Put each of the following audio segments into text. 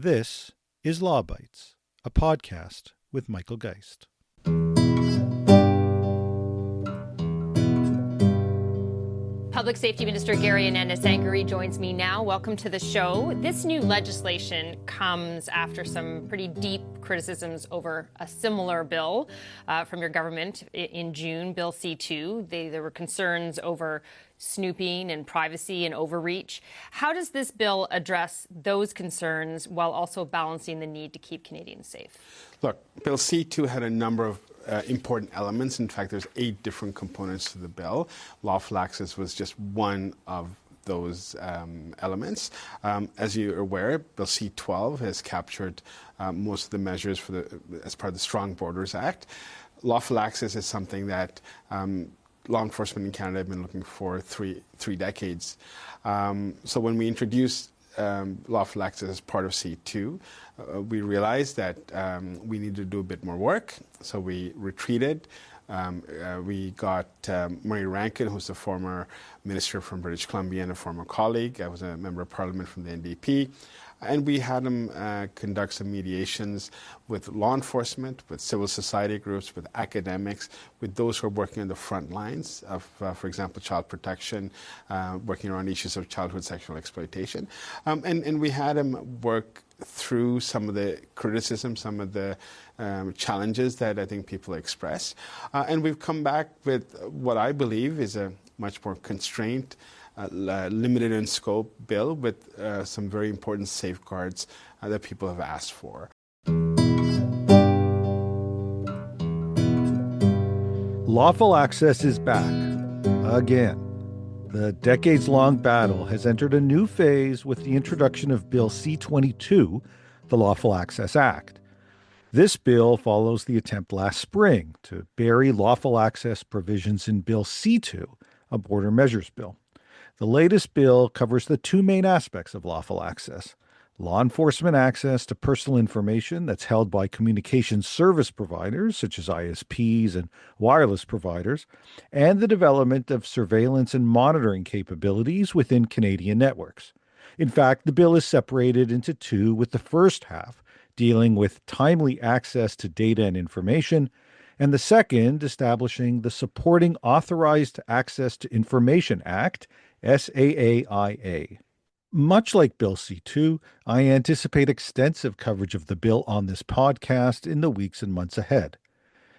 This is Law Bytes, a podcast with Michael Geist. Public Safety Minister Gary Ananda-Sangari joins me now. Welcome to the show. This new legislation comes after some pretty deep criticisms over a similar bill from your government in June, Bill C-2. There were concerns over snooping and privacy and overreach. How does this bill address those concerns while also balancing the need to keep Canadians safe? Look, Bill C-2 had a number of important elements. In fact, there's 8 different components to the bill. Lawful access was just one of those elements. As you're aware, Bill C-12 has captured most of the measures as part of the Strong Borders Act. Lawful access is something that law enforcement in Canada have been looking for three decades. So when we introduced lawful access as part of C2, we realized that we needed to do a bit more work. So we retreated. We got Murray Rankin, who's a former minister from British Columbia and a former colleague. I was a member of parliament from the NDP. And we had him conduct some mediations with law enforcement, with civil society groups, with academics, with those who are working on the front lines of, for example, child protection, working around issues of childhood sexual exploitation. And we had him work through some of the criticism, some of the challenges that I think people express. And we've come back with what I believe is a much more constrained, limited in scope bill with some very important safeguards that people have asked for. Lawful access is back again. The decades-long battle has entered a new phase with the introduction of Bill C-22, the Lawful Access Act. This bill follows the attempt last spring to bury lawful access provisions in Bill C-2, a border measures bill. The latest bill covers the 2 main aspects of lawful access: law enforcement access to personal information that's held by communications service providers, such as ISPs and wireless providers, and the development of surveillance and monitoring capabilities within Canadian networks. In fact, the bill is separated into 2, with the first half dealing with timely access to data and information, and the second establishing the Supporting Authorized Access to Information Act, SAAIA. Much like Bill C-2, I anticipate extensive coverage of the bill on this podcast in the weeks and months ahead.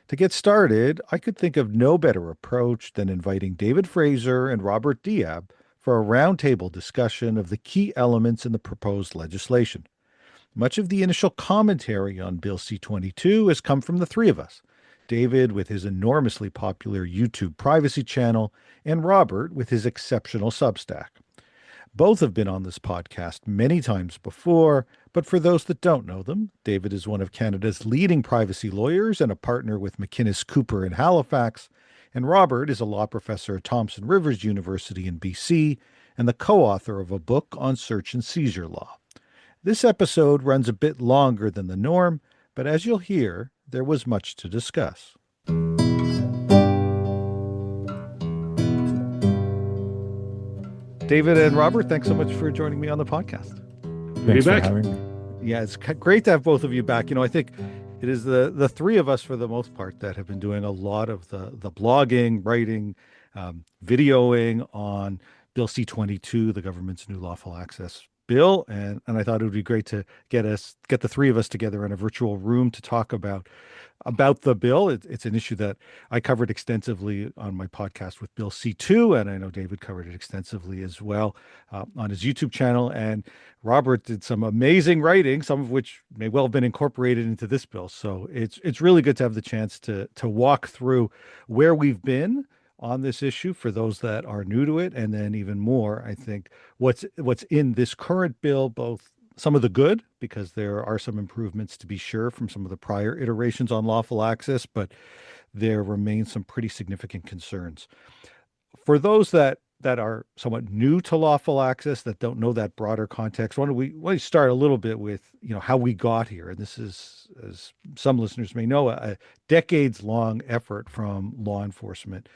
To get started, I could think of no better approach than inviting David Fraser and Robert Diab for a roundtable discussion of the key elements in the proposed legislation. Much of the initial commentary on Bill C-22 has come from the three of us: David with his enormously popular YouTube privacy channel, and Robert with his exceptional Substack. Both have been on this podcast many times before, but for those that don't know them, David is one of Canada's leading privacy lawyers and a partner with McInness Cooper in Halifax, and Robert is a law professor at Thompson Rivers University in BC and the co-author of a book on search and seizure law. This episode runs a bit longer than the norm, but as you'll hear, there was much to discuss. David and Robert, thanks so much for joining me on the podcast. Thanks for having me. Yeah, it's great to have both of you back. You know, I think it is the three of us, for the most part, that have been doing a lot of the blogging, writing, videoing on Bill C-22, the government's new lawful access bill, and I thought it would be great to get the three of us together in a virtual room to talk about the bill. It's an issue that I covered extensively on my podcast with Bill C-2, and I know David covered it extensively as well on his YouTube channel. And Robert did some amazing writing, some of which may well have been incorporated into this bill. So it's really good to have the chance to walk through where we've been on this issue for those that are new to it, and then even more, I think, what's in this current bill, both some of the good, because there are some improvements to be sure from some of the prior iterations on lawful access, but there remain some pretty significant concerns. For those that are somewhat new to lawful access, that don't know that broader context, why don't we start a little bit with, how we got here? And this is, as some listeners may know, a decades-long effort from law enforcement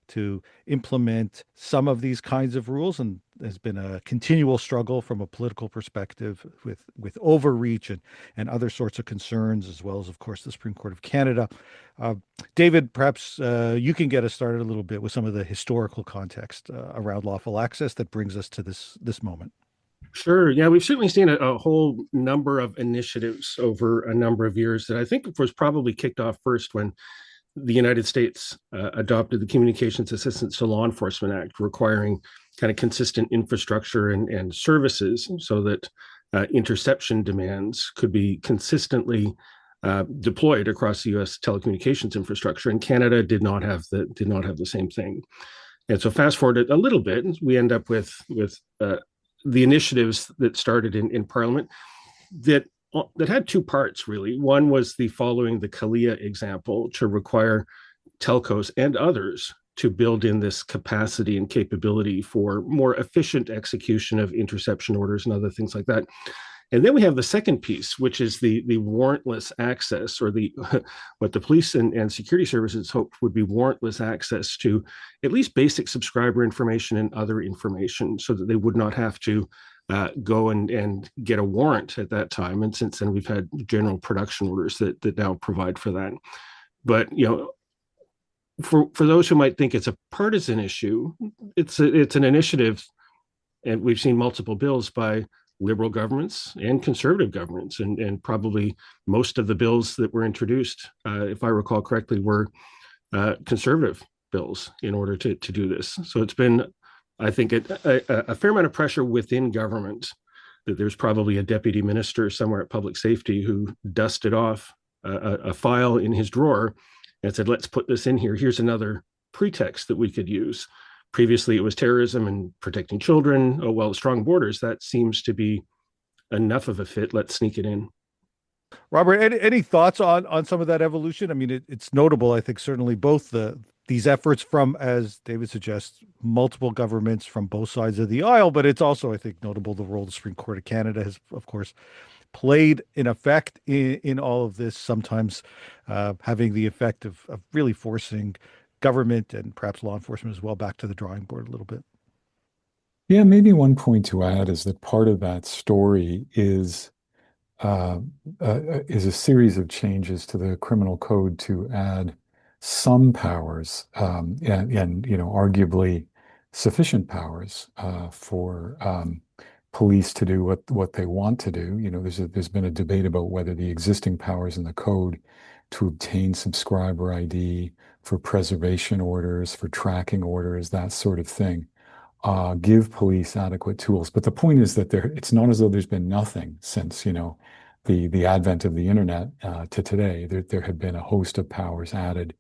to implement some of these kinds of rules, and there's been a continual struggle from a political perspective with overreach and other sorts of concerns, as well as, of course, the Supreme Court of Canada. David, perhaps you can get us started a little bit with some of the historical context around lawful access that brings us to this moment. Sure. Yeah, we've certainly seen a whole number of initiatives over a number of years that I think was probably kicked off first when the United States adopted the Communications Assistance to Law Enforcement Act, requiring kind of consistent infrastructure and services so that interception demands could be consistently deployed across the U.S. telecommunications infrastructure. And Canada did not have the same thing. And so, fast forward a little bit, we end up with the initiatives that started in Parliament that had two parts, really. One was the following the Kalia example to require telcos and others to build in this capacity and capability for more efficient execution of interception orders and other things like that. And then we have the second piece, which is the warrantless access, or the what the police and security services hoped would be warrantless access to at least basic subscriber information and other information, so that they would not have to go and get a warrant at that time. And since then, we've had general production orders that now provide for that. But for those who might think it's a partisan issue, it's an initiative, and we've seen multiple bills by liberal governments and conservative governments, and probably most of the bills that were introduced, if I recall correctly, were conservative bills in order to do this. So it's been, I think, a fair amount of pressure within government. That there's probably a deputy minister somewhere at Public Safety who dusted off a file in his drawer and said, let's put this in here. Here's another pretext that we could use. Previously, it was terrorism and protecting children. Oh, well, strong borders, that seems to be enough of a fit. Let's sneak it in. Robert, any thoughts on some of that evolution? I mean, it's notable, I think, certainly both these efforts from, as David suggests, multiple governments from both sides of the aisle, but it's also, I think, notable the role the Supreme Court of Canada has, of course, played in effect in all of this, sometimes having the effect of really forcing government and perhaps law enforcement as well back to the drawing board a little bit. Yeah, maybe one point to add is that part of that story is a series of changes to the criminal code to add some powers and arguably sufficient powers for police to do what they want to do. There's been a debate about whether the existing powers in the code to obtain subscriber ID, for preservation orders, for tracking orders, that sort of thing, give police adequate tools. But the point is that it's not as though there's been nothing since, the advent of the internet to today. There have been a host of powers added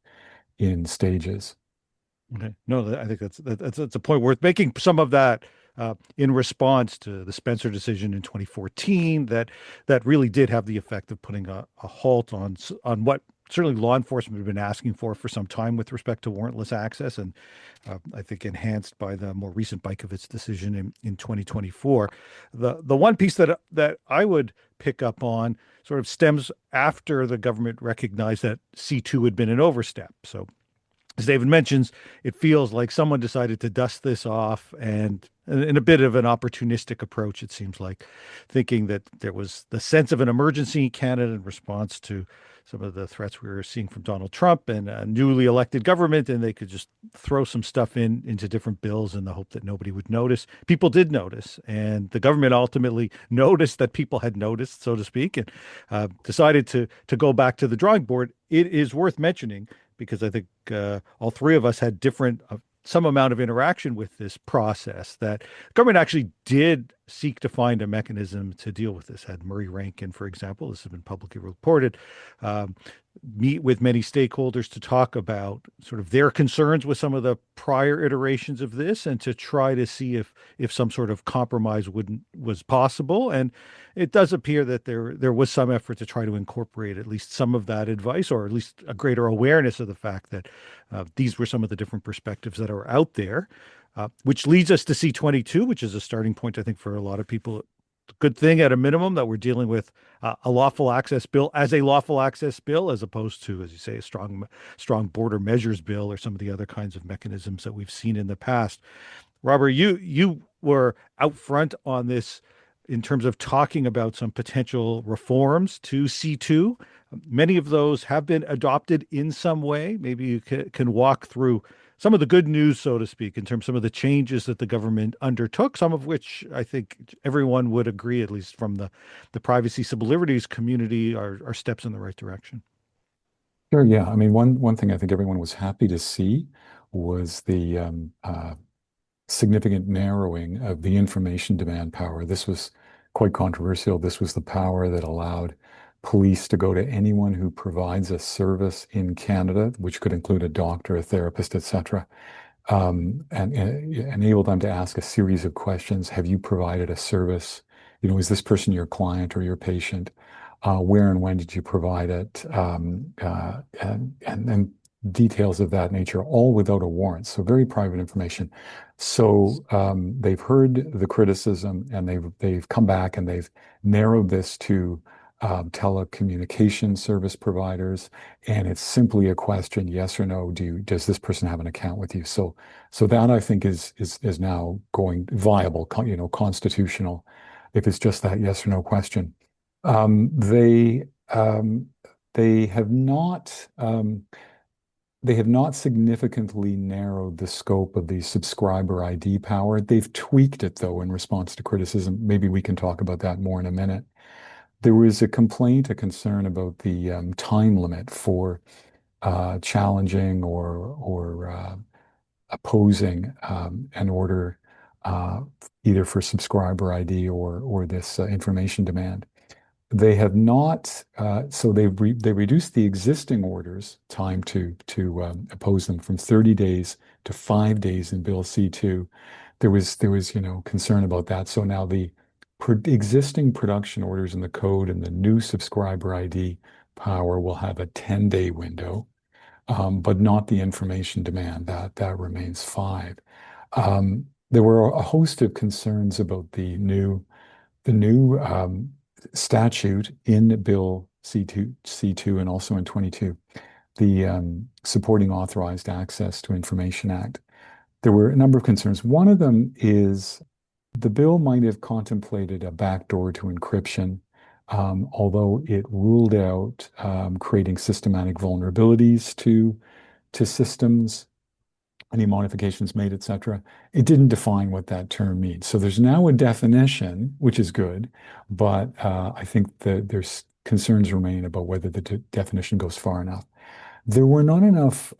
in stages. Okay. No, I think that's a point worth making. Some of that in response to the Spencer decision in 2014 that really did have the effect of putting a halt on what certainly law enforcement have been asking for some time with respect to warrantless access, and I think enhanced by the more recent Bykovitz decision in 2024. The one piece that I would pick up on sort of stems after the government recognized that C2 had been an overstep. So as David mentions, it feels like someone decided to dust this off, and in a bit of an opportunistic approach, it seems like, thinking that there was the sense of an emergency in Canada in response to some of the threats we were seeing from Donald Trump and a newly elected government, and they could just throw some stuff into different bills in the hope that nobody would notice. People did notice, and the government ultimately noticed that people had noticed, so to speak, and decided to go back to the drawing board. It is worth mentioning, because I think all three of us had some amount of interaction with this process, that the government actually did seek to find a mechanism to deal with this. Had Murray Rankin, for example, this has been publicly reported, meet with many stakeholders to talk about sort of their concerns with some of the prior iterations of this, and to try to see if some sort of compromise was possible. And it does appear that there was some effort to try to incorporate at least some of that advice, or at least a greater awareness of the fact that these were some of the different perspectives that are out there, which leads us to C22, which is a starting point, I think, for a lot of people good thing at a minimum that we're dealing with a lawful access bill as a lawful access bill, as opposed to, as you say, a strong border measures bill or some of the other kinds of mechanisms that we've seen in the past. Robert, you were out front on this in terms of talking about some potential reforms to C2. Many of those have been adopted in some way. Maybe you can walk through some of the good news, so to speak, in terms of some of the changes that the government undertook, some of which I think everyone would agree, at least from the privacy civil liberties community, are steps in the right direction. Sure, yeah. I mean, one thing I think everyone was happy to see was the significant narrowing of the information demand power. This was quite controversial. This was the power that allowed police to go to anyone who provides a service in Canada, which could include a doctor, a therapist, etc., and enable them to ask a series of questions. Have you provided a service? Is this person your client or your patient? Where and when did you provide it? And details of that nature, all without a warrant. So very private information. So they've heard the criticism, and they've come back and they've narrowed this to telecommunication service providers, and it's simply a question, yes or no, does this person have an account with you? So that I think is now going viable, constitutional, if it's just that yes or no question. They have not significantly narrowed the scope of the subscriber ID power. They've tweaked it, though, in response to criticism. Maybe we can talk about that more in a minute. There was a concern about the time limit for challenging or opposing an order, either for subscriber ID or this information demand. They have not, so they reduced the existing orders time to oppose them from 30 days to 5 days in Bill C2. There was concern about that. So now the existing production orders in the code and the new subscriber ID power will have a 10-day window, but not the information demand. That remains 5. There were a host of concerns about the new statute in Bill C2 and also in 22, the Supporting Authorized Access to Information Act. There were a number of concerns. One of them is the bill might have contemplated a backdoor to encryption, although it ruled out creating systematic vulnerabilities to systems, any modifications made, etc. It didn't define what that term means. So there's now a definition, which is good, but I think that there's concerns remain about whether the definition goes far enough. There were not enough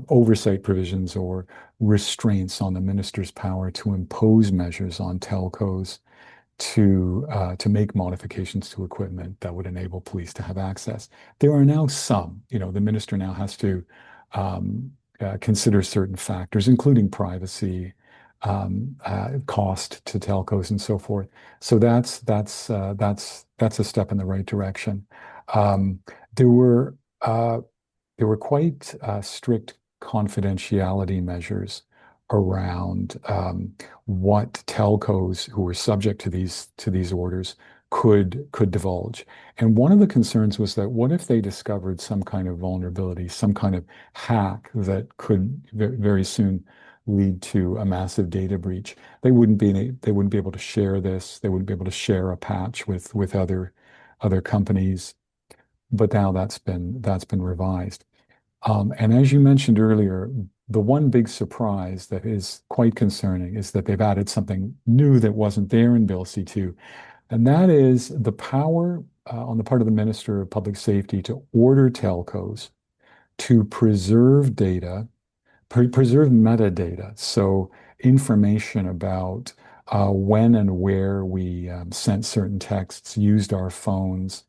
oversight provisions or restraints on the minister's power to impose measures on telcos to make modifications to equipment that would enable police to have access. There are now some. The minister now has to consider certain factors, including privacy, cost to telcos, and so forth. So that's a step in the right direction. There were quite strict confidentiality measures around what telcos who were subject to these orders could divulge. And one of the concerns was that what if they discovered some kind of vulnerability, some kind of hack that could very soon lead to a massive data breach? They wouldn't be able to share this. They wouldn't be able to share a patch with other companies. But now that's been revised. And as you mentioned earlier, the one big surprise that is quite concerning is that they've added something new that wasn't there in Bill C2. And that is the power on the part of the Minister of Public Safety to order telcos to preserve data, preserve metadata. So information about when and where we sent certain texts, used our phones,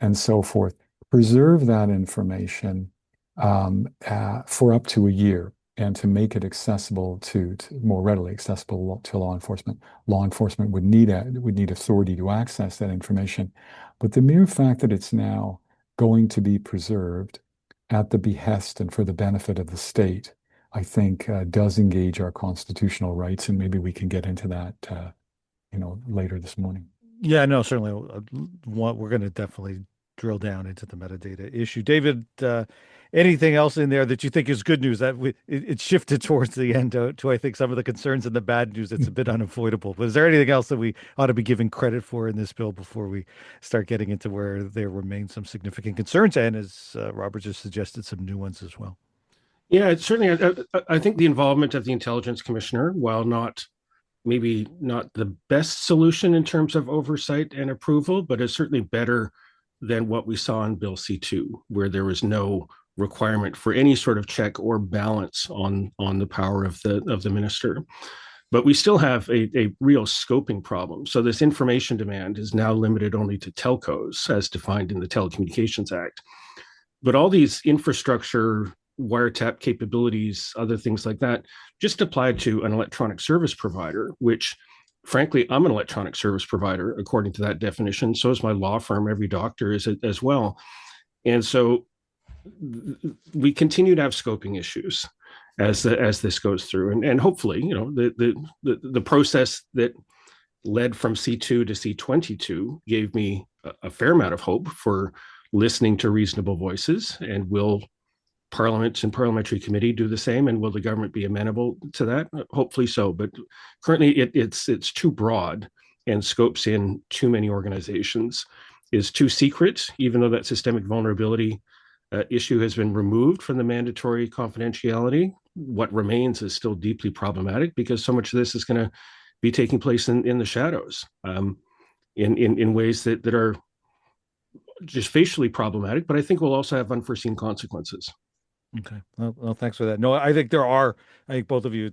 and so forth. Preserve that information for up to a year, and to make it accessible to more readily accessible to law enforcement. Law enforcement would need authority to access that information, but the mere fact that it's now going to be preserved at the behest and for the benefit of the state, I think does engage our constitutional rights, and maybe we can get into that later this morning. Yeah, no, certainly. We're going to definitely drill down into the metadata issue. David, anything else in there that you think is good news? That it shifted towards the end to, I think, some of the concerns and the bad news that's a bit unavoidable. But is there anything else that we ought to be giving credit for in this bill before we start getting into where there remain some significant concerns and, as Robert just suggested, some new ones as well? Yeah, certainly. I think the involvement of the Intelligence Commissioner, while maybe not the best solution in terms of oversight and approval, but is certainly better than what we saw in Bill C2, where there was no requirement for any sort of check or balance on the power of the minister. But we still have a real scoping problem. So this information demand is now limited only to telcos, as defined in the Telecommunications Act. But all these infrastructure, wiretap capabilities, other things like that, just apply to an electronic service provider, which frankly, I'm an electronic service provider, according to that definition. So is my law firm. Every doctor is as well. And so we continue to have scoping issues as this goes through. And hopefully, the process that led from C2 to C22 gave me a fair amount of hope for listening to reasonable voices. And will Parliament and Parliamentary Committee do the same? And will the government be amenable to that? Hopefully so. But currently it's too broad and scopes in too many organizations, is too secret, even though that systemic vulnerability issue has been removed from the mandatory confidentiality. What remains is still deeply problematic because so much of this is going to be taking place in the shadows, in ways that are just facially problematic, but I think will also have unforeseen consequences. Okay. Well, thanks for that. No, I think both of you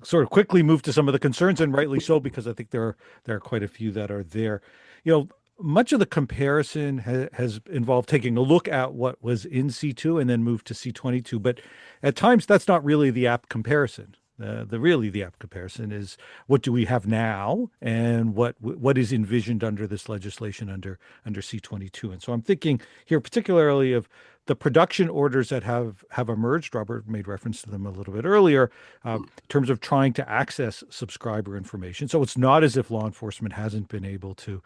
sort of quickly moved to some of the concerns, and rightly so, because I think there are quite a few that are there. Much of the comparison has involved taking a look at what was in C2 and then moved to C22. But at times, that's not really the apt comparison. The apt comparison is what do we have now and what is envisioned under this legislation under C22. And so I'm thinking here particularly of the production orders that have emerged. Robert made reference to them a little bit earlier, in terms of trying to access subscriber information. So it's not as if law enforcement hasn't been able to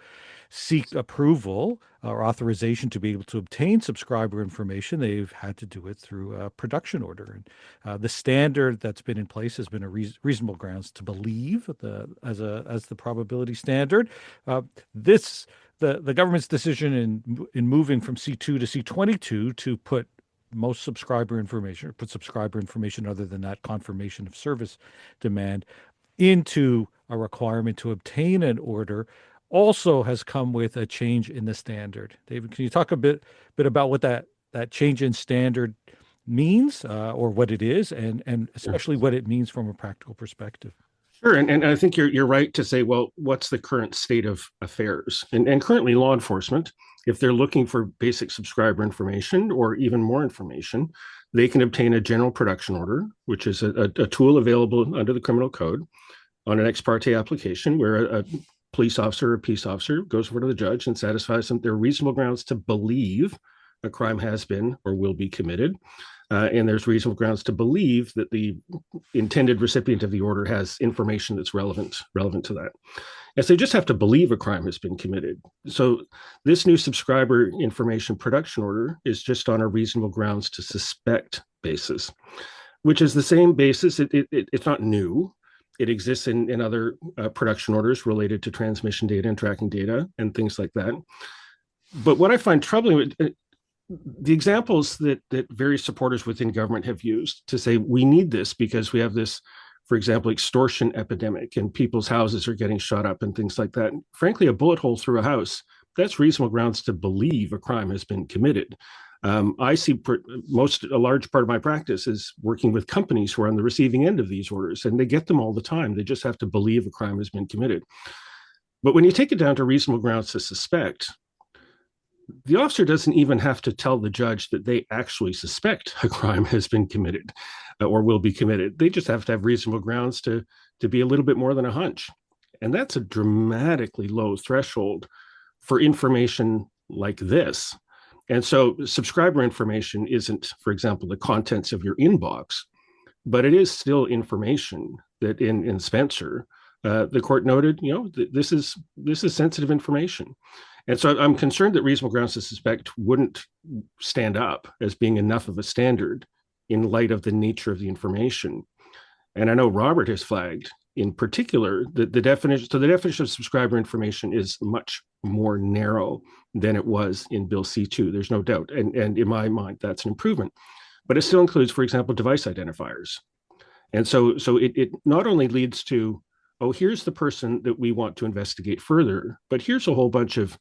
seek approval or authorization to be able to obtain subscriber information. They've had to do it through a production order. And the standard that's been in place has been a reasonable grounds to believe as the probability standard. The government's decision in moving from C2 to C22 to put subscriber information other than that confirmation of service demand into a requirement to obtain an order also has come with a change in the standard. David, can you talk a bit about what that change in standard means, or what it is, and especially what it means from a practical perspective? Sure, and I think you're right to say, well, what's the current state of affairs? And currently, law enforcement, if they're looking for basic subscriber information or even more information, they can obtain a general production order, which is a tool available under the criminal code on an ex parte application where a police officer or peace officer goes over to the judge and satisfies them there are reasonable grounds to believe a crime has been or will be committed. And there's reasonable grounds to believe that the intended recipient of the order has information that's relevant to that. And so they just have to believe a crime has been committed. So this new subscriber information production order is just on a reasonable grounds to suspect basis, which is the same basis. It's not new. It exists in other production orders related to transmission data and tracking data and things like that. But what I find troubling, the examples that various supporters within government have used to say we need this because we have this, for example, extortion epidemic and people's houses are getting shot up and things like that. Frankly, a bullet hole through a house, that's reasonable grounds to believe a crime has been committed. I see a large part of my practice is working with companies who are on the receiving end of these orders, and they get them all the time. They just have to believe a crime has been committed. But when you take it down to reasonable grounds to suspect, the officer doesn't even have to tell the judge that they actually suspect a crime has been committed or will be committed. They just have to have reasonable grounds to be a little bit more than a hunch. And that's a dramatically low threshold for information like this. And so subscriber information isn't, for example, the contents of your inbox, but it is still information that in Spencer, the court noted, this is sensitive information. And so I'm concerned that reasonable grounds to suspect wouldn't stand up as being enough of a standard in light of the nature of the information. And I know Robert has flagged in particular that the definition of subscriber information is much more narrow than it was in Bill C2. There's no doubt. And in my mind, that's an improvement. But it still includes, for example, device identifiers. And so it not only leads to, oh, here's the person that we want to investigate further, but here's a whole bunch of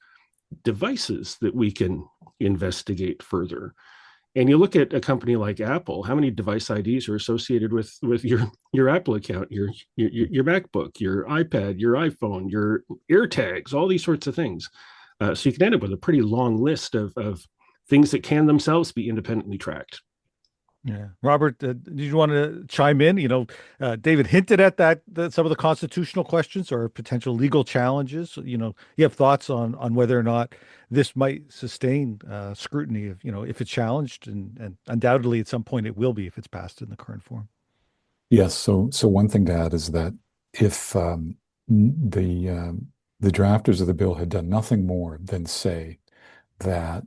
devices that we can investigate further. And you look at a company like Apple, how many device IDs are associated with your Apple account, your MacBook, your iPad, your iPhone, your AirTags, all these sorts of things. So you can end up with a pretty long list of things that can themselves be independently tracked. Yeah. Robert, did you want to chime in? David hinted at that some of the constitutional questions or potential legal challenges. You have thoughts on whether or not this might sustain scrutiny if it's challenged, and undoubtedly at some point it will be if it's passed in the current form. Yes. So one thing to add is that if the drafters of the bill had done nothing more than say that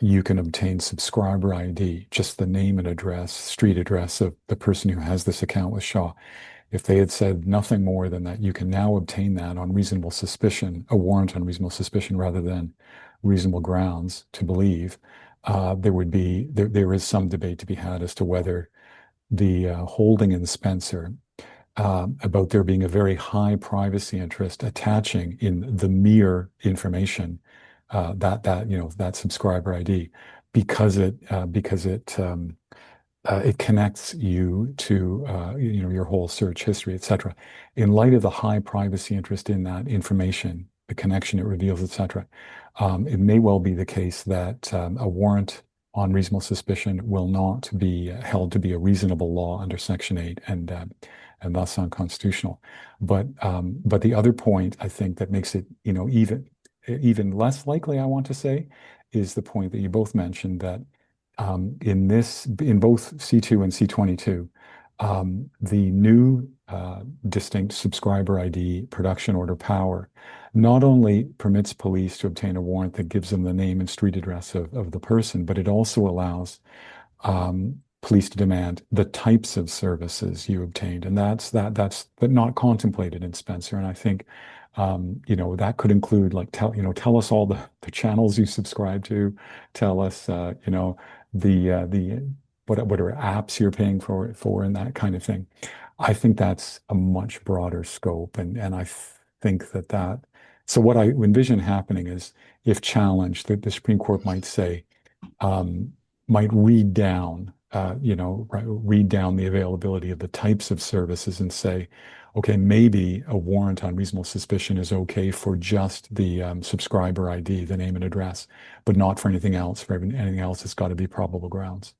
you can obtain subscriber ID, just the name and address, street address of the person who has this account with Shaw. If they had said nothing more than that, you can now obtain that on reasonable suspicion, a warrant on reasonable suspicion rather than reasonable grounds to believe, there is some debate to be had as to whether the holding in Spencer about there being a very high privacy interest attaching in the mere information that subscriber ID, because it connects you to your whole search history, etc. In light of the high privacy interest in that information, the connection it reveals, etc., it may well be the case that a warrant on reasonable suspicion will not be held to be a reasonable law under Section 8 and thus unconstitutional. But the other point I think that makes it even less likely, I want to say, is the point that you both mentioned that in both C2 and C22, the new distinct subscriber ID production order power not only permits police to obtain a warrant that gives them the name and street address of the person, but it also allows police to demand the types of services you obtained, and that's not contemplated in Spencer. And I think that could include tell us all the channels you subscribe to, tell us what are apps you're paying for and that kind of thing. I think that's a much broader scope, and I think that so what I envision happening is, if challenged, that the Supreme Court might say might read down the availability of the types of services and say, okay, maybe a warrant on reasonable suspicion is okay for just the subscriber ID, the name and address, but not for anything else. For anything else, it's got to be probable grounds.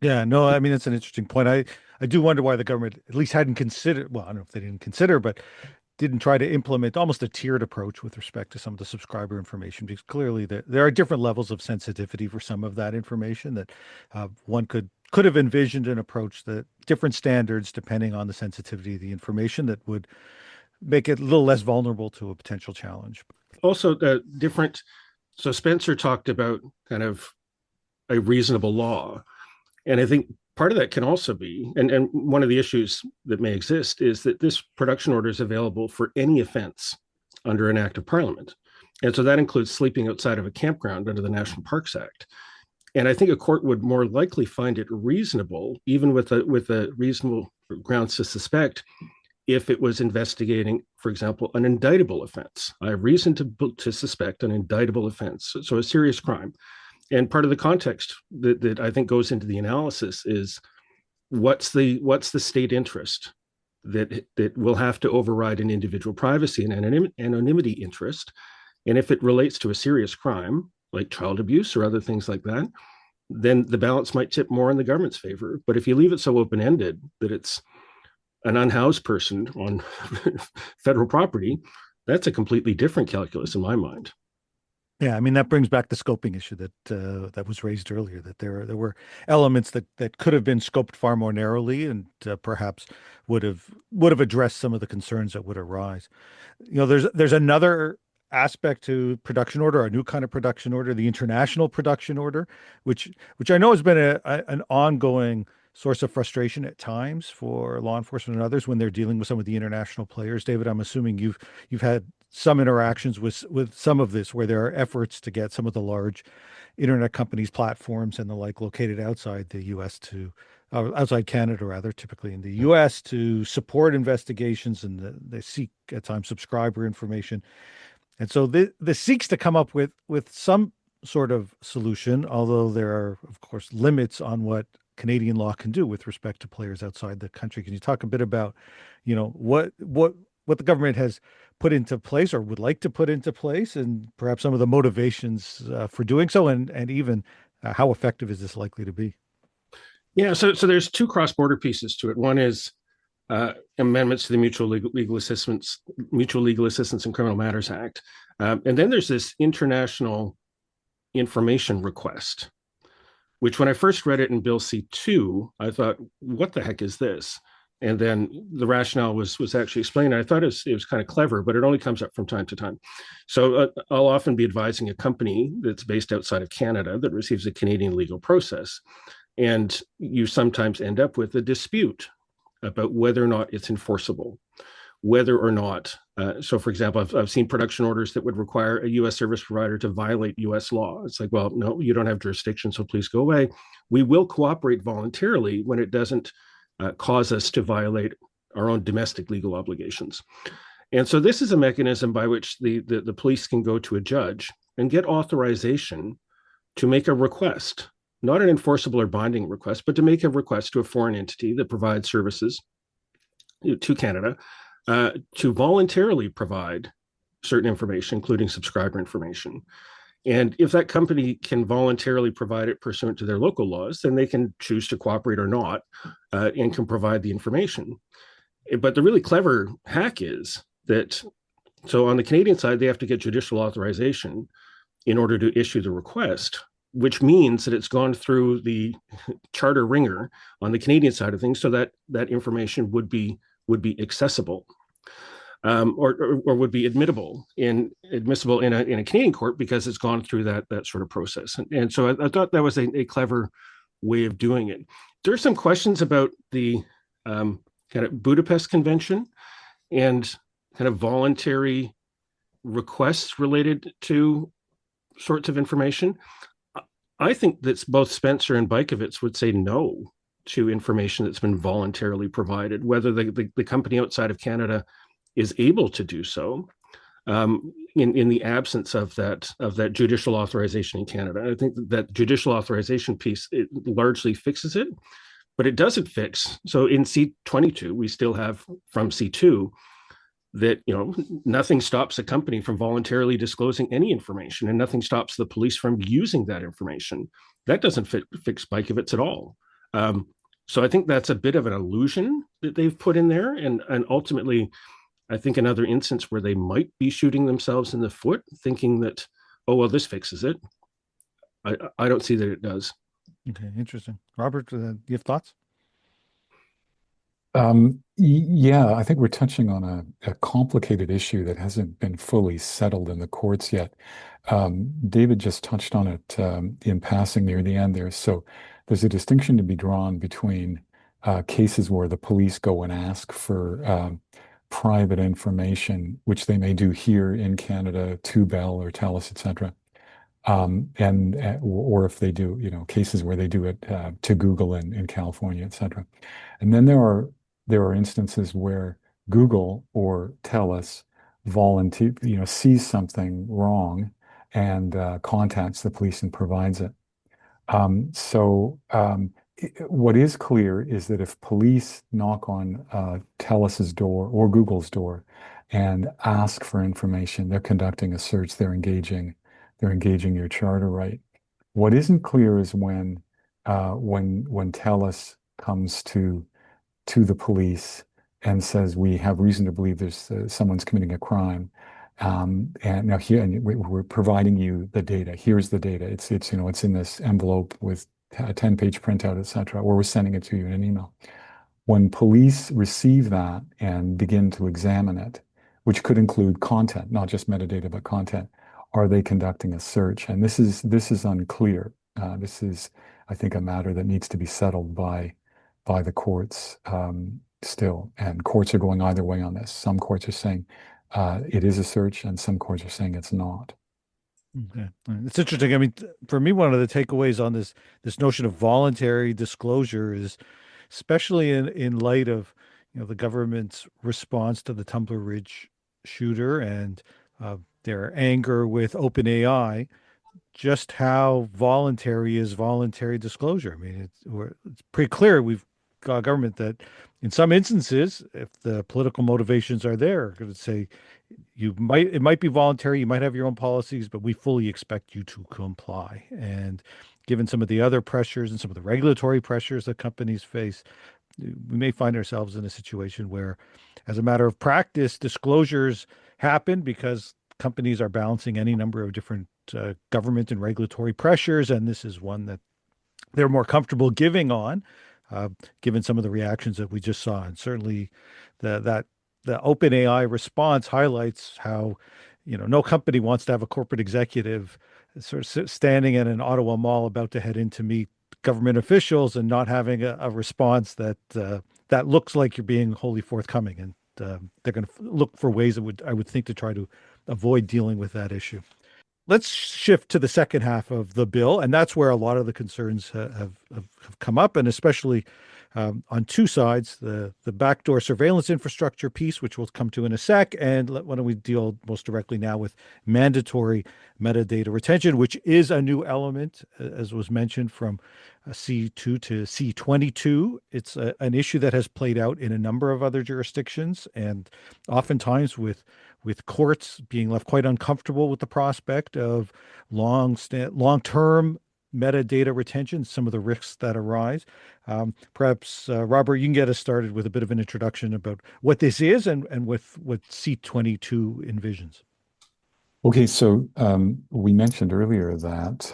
Yeah, no, I mean, it's an interesting point. I do wonder why the government at least hadn't considered, well, I don't know if they didn't consider, but didn't try to implement almost a tiered approach with respect to some of the subscriber information, because clearly there are different levels of sensitivity for some of that information that one could have envisioned an approach that different standards depending on the sensitivity of the information that would make it a little less vulnerable to a potential challenge. Also, so Spencer talked about kind of a reasonable law. And I think part of that can also be, and one of the issues that may exist is that this production order is available for any offense under an act of parliament. And so that includes sleeping outside of a campground under the National Parks Act. And I think a court would more likely find it reasonable, even with a reasonable grounds to suspect, if it was investigating, for example, an indictable offense. I have reason to suspect an indictable offense, so a serious crime. And part of the context that I think goes into the analysis is what's the state interest that will have to override an individual privacy and anonymity interest. And if it relates to a serious crime, like child abuse or other things like that, then the balance might tip more in the government's favor. But if you leave it so open-ended that it's an unhoused person on federal property, that's a completely different calculus in my mind. Yeah, I mean that brings back the scoping issue that that was raised earlier. That there were elements that could have been scoped far more narrowly, and perhaps would have addressed some of the concerns that would arise. There's another aspect to production order, a new kind of production order, the international production order, which I know has been an ongoing source of frustration at times for law enforcement and others when they're dealing with some of the international players. David, I'm assuming you've had some interactions with some of this where there are efforts to get some of the large internet companies, platforms, and the like located outside the U.S. to outside Canada, rather, typically in the U.S. to support investigations, and they seek at times subscriber information. And so this seeks to come up with some sort of solution, although there are, of course, limits on what Canadian law can do with respect to players outside the country. Can you talk a bit about, what the government has put into place or would like to put into place, and perhaps some of the motivations for doing so, and even how effective is this likely to be? Yeah, so there's two cross-border pieces to it. One is amendments to the Mutual Legal Assistance in Criminal Matters Act, and then there's this international information request, which when I first read it in Bill C2, I thought, what the heck is this? And then the rationale was actually explained. I thought it was kind of clever, but it only comes up from time to time. So I'll often be advising a company that's based outside of Canada that receives a Canadian legal process. And you sometimes end up with a dispute about whether or not it's enforceable, whether or not. So, for example, I've seen production orders that would require a U.S. service provider to violate U.S. law. It's like, well, no, you don't have jurisdiction, so please go away. We will cooperate voluntarily when it doesn't cause us to violate our own domestic legal obligations. And so this is a mechanism by which the police can go to a judge and get authorization to make a request, not an enforceable or binding request, but to make a request to a foreign entity that provides services to Canada to voluntarily provide certain information, including subscriber information. And if that company can voluntarily provide it pursuant to their local laws, then they can choose to cooperate or not and can provide the information. But the really clever hack is that, so on the Canadian side, they have to get judicial authorization in order to issue the request, which means that it's gone through the charter ringer on the Canadian side of things, so that that information would be accessible. Or would be admissible in a Canadian court because it's gone through that sort of process. And so I thought that was a clever way of doing it. There are some questions about the kind of Budapest Convention and kind of voluntary requests related to sorts of information. I think that both Spencer and Bykovitz would say no to information that's been voluntarily provided, whether the company outside of Canada is able to do so in the absence of that judicial authorization in Canada. I think that judicial authorization piece, it largely fixes it, but it doesn't fix. So in C22, we still have from C2 that nothing stops a company from voluntarily disclosing any information, and nothing stops the police from using that information. That doesn't fix Bykovitz at all. So I think that's a bit of an illusion that they've put in there, and ultimately, I think another instance where they might be shooting themselves in the foot, thinking that, oh, well, this fixes it. I don't see that it does. Okay, interesting. Robert, you have thoughts? Yeah, I think we're touching on a complicated issue that hasn't been fully settled in the courts yet. David just touched on it in passing near the end there. So there's a distinction to be drawn between cases where the police go and ask for private information, which they may do here in Canada to Bell or TELUS, etc. Or if they do, cases where they do it to Google in California, etc. And then there are instances where Google or TELUS sees something wrong and contacts the police and provides it. What is clear is that if police knock on TELUS's door or Google's door and ask for information, they're conducting a search, they're engaging your charter right. What isn't clear is when TELUS comes to the police and says, we have reason to believe there's someone's committing a crime, And now here, and we're providing you the data. Here's the data. It's it's in this envelope with a 10-page printout, etc., or we're sending it to you in an email. When police receive that and begin to examine it, which could include content, not just metadata, but content, are they conducting a search? And this is unclear. This is, I think, a matter that needs to be settled by the courts still. And courts are going either way on this. Some courts are saying it is a search, and some courts are saying it's not. Okay. It's interesting. I mean, for me, one of the takeaways on this notion of voluntary disclosure is, especially in light of the government's response to the Tumbler Ridge shooter and their anger with OpenAI, just how voluntary is voluntary disclosure. I mean, it's pretty clear we've got a government that, in some instances, if the political motivations are there, going to say it might be voluntary, you might have your own policies, but we fully expect you to comply. And given some of the other pressures and some of the regulatory pressures that companies face, we may find ourselves in a situation where, as a matter of practice, disclosures happen because companies are balancing any number of different government and regulatory pressures, and this is one that they're more comfortable giving on, given some of the reactions that we just saw. And certainly the OpenAI response highlights how, no company wants to have a corporate executive sort of standing in an Ottawa mall about to head in to meet government officials and not having a response that looks like you're being wholly forthcoming. And they're going to look for ways I would think to try to avoid dealing with that issue. Let's shift to the second half of the bill, and that's where a lot of the concerns have come up, and especially on two sides: the backdoor surveillance infrastructure piece, which we'll come to in a sec, and why don't we deal most directly now with mandatory metadata retention, which is a new element, as was mentioned, from C2 to C22. It's an issue that has played out in a number of other jurisdictions, and oftentimes with courts being left quite uncomfortable with the prospect of long-term metadata retention, some of the risks that arise. Perhaps, Robert, you can get us started with a bit of an introduction about what this is and with what C22 envisions. Okay, so we mentioned earlier that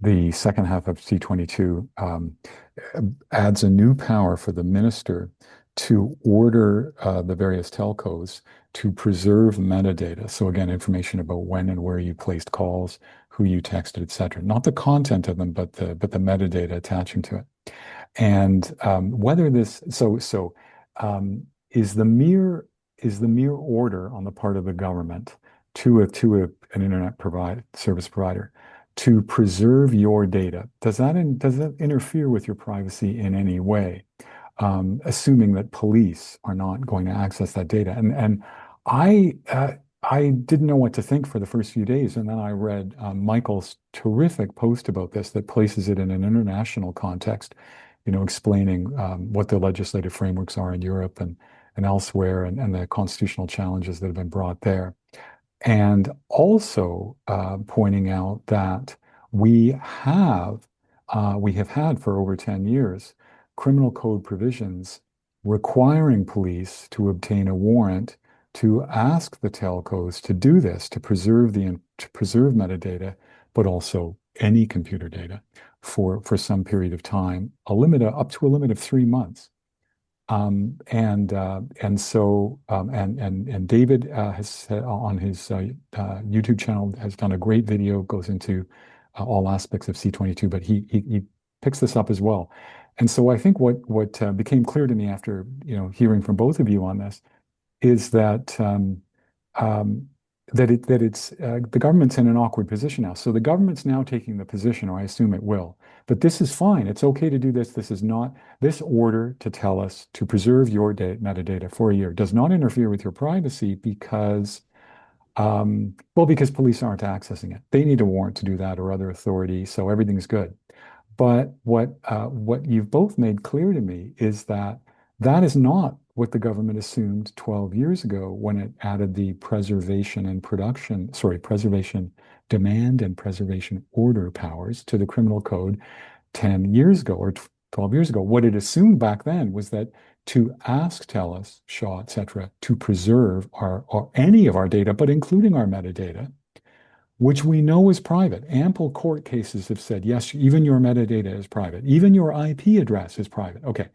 the second half of C22 adds a new power for the minister to order the various telcos to preserve metadata. So again, information about when and where you placed calls, who you texted, et cetera. Not the content of them, but the metadata attaching to it. And whether this is the mere order on the part of the government to an internet service provider to preserve your data, does that interfere with your privacy in any way? Assuming that police are not going to access that data. And I didn't know what to think for the first few days. And then I read Michael's terrific post about this that places it in an international context, explaining what the legislative frameworks are in Europe and elsewhere, and the constitutional challenges that have been brought there. And also pointing out that we have had for over 10 years criminal code provisions requiring police to obtain a warrant to ask the telcos to do this, to preserve metadata, but also any computer data for some period of time, up to a limit of 3 months. And David has on his YouTube channel has done a great video, goes into all aspects of C22, but he picks this up as well. And so I think what became clear to me after hearing from both of you on this is that the government's in an awkward position now. So the government's now taking the position, or I assume it will, but this is fine. It's okay to do this. This is not this order to tell us to preserve your metadata for a year does not interfere with your privacy because police aren't accessing it. They need a warrant to do that or other authority, so everything's good. But what you've both made clear to me is that is not what the government assumed 12 years ago when it added the preservation demand and preservation order powers to the criminal code 10 years ago or 12 years ago. What it assumed back then was that to ask TELUS, Shaw, et cetera, to preserve any of our data, but including our metadata, which we know is private. Ample court cases have said, yes, even your metadata is private. Even your IP address is private. Okay.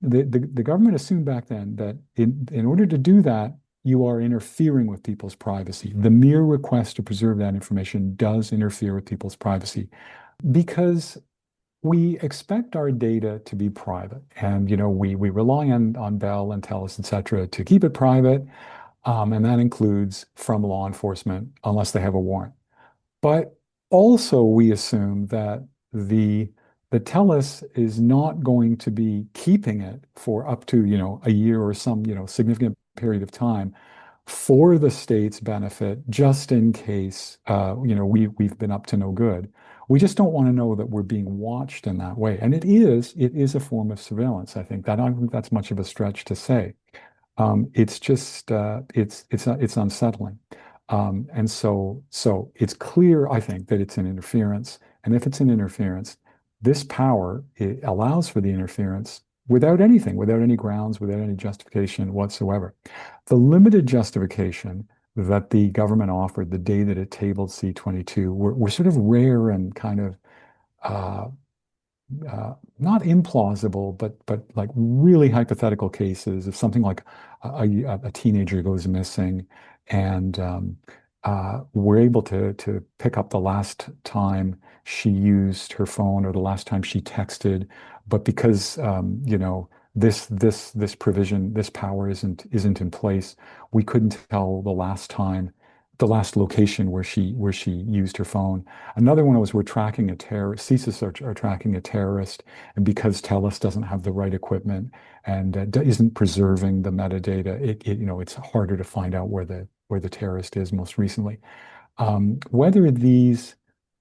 The government assumed back then that in order to do that, you are interfering with people's privacy. The mere request to preserve that information does interfere with people's privacy because we expect our data to be private. And, we rely on Bell and TELUS, et cetera, to keep it private. And that includes from law enforcement, unless they have a warrant. But also we assume that the TELUS is not going to be keeping it for up to, a year or some, significant period of time for the state's benefit, just in case, we've been up to no good. We just don't want to know that we're being watched in that way. And it is a form of surveillance. I don't think that's much of a stretch to say. It's just it's unsettling, and so it's clear, I think, that it's an interference. And if it's an interference, this power, it allows for the interference without anything, without any grounds, without any justification whatsoever. The limited justification that the government offered the day that it tabled C-22 were sort of rare and kind of not implausible, but like really hypothetical cases of something like a teenager goes missing, and we're able to pick up the last time she used her phone or the last time she texted, but because this provision, this power isn't in place, we couldn't tell the last location where she used her phone. Another one was we're tracking a terrorist. CSIS are tracking a terrorist, and because TELUS doesn't have the right equipment and isn't preserving the metadata, it's harder to find out where the terrorist is most recently. Whether these